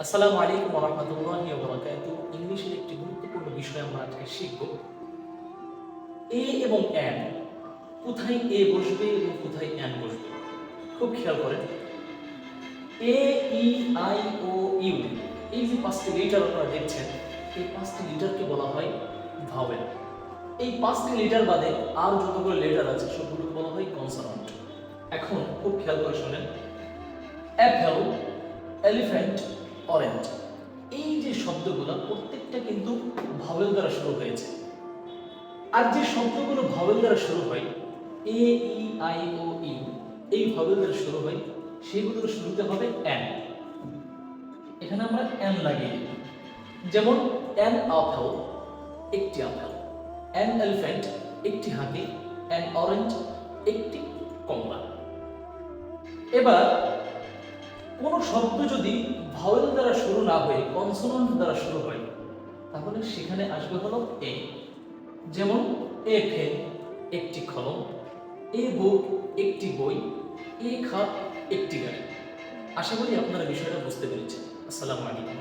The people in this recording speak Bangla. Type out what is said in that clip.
আসসালামু আলাইকুম ওয়া রাহমাতুল্লাহি ওয়া বারাকাতুহু। ইংলিশের একটি গুরুত্বপূর্ণ বিষয় আমরা আজকে শিখব। এ এবং অ্যান, কোথায় এ বসবে এবং কোথায় অ্যান বসবে, খুব খেয়াল করেন। এ, ই, আই, ও, ইউ, এই যে পাঁচটি লিটার আপনারা দেখছেন, এই পাঁচটি লিটারকে বলা হয় ভাওয়েল। এই পাঁচটি লিটার বাদে আর যতগুলো লেটার আছে সবগুলোকে বলা হয় কনসোনান্ট। এখন খুব খেয়াল করে শোনেন। অ্যাপেল, এলিফ্যান্ট, অরেঞ্জ, এই যে শব্দগুলো প্রত্যেকটা কিন্তু ভাওয়েল দ্বারা শুরু হয়েছে। আর যে শব্দগুলো ভাওয়েল দ্বারা শুরু হয়, এ, ই, আই, ও, ইউ, এই ভাওয়েল দ্বারা শুরু হয়, সেগুলোর শুরুতে হবে অ্যান। এখানে আমরা অ্যান লাগিয়ে দিই। যেমন অ্যান আপেল, একটি আপেল; অ্যান এলিফ্যান্ট, একটি হাতি; অ্যান অরেঞ্জ, একটি কমলা। এবার কোনো শব্দ যদি ভাওয়েল দ্বারা শুরু না হয়ে কনসোনান্ট দ্বারা শুরু হয়, তাহলে সেখানে আসবে হলো এ। যেমন এ পেন, একটি কলম; এ বুক, একটি বই; এ খাট, একটি গাড়ি। আশা করি আপনারা বিষয়টা বুঝতে পেরেছেন। আসসালামু আলাইকুম।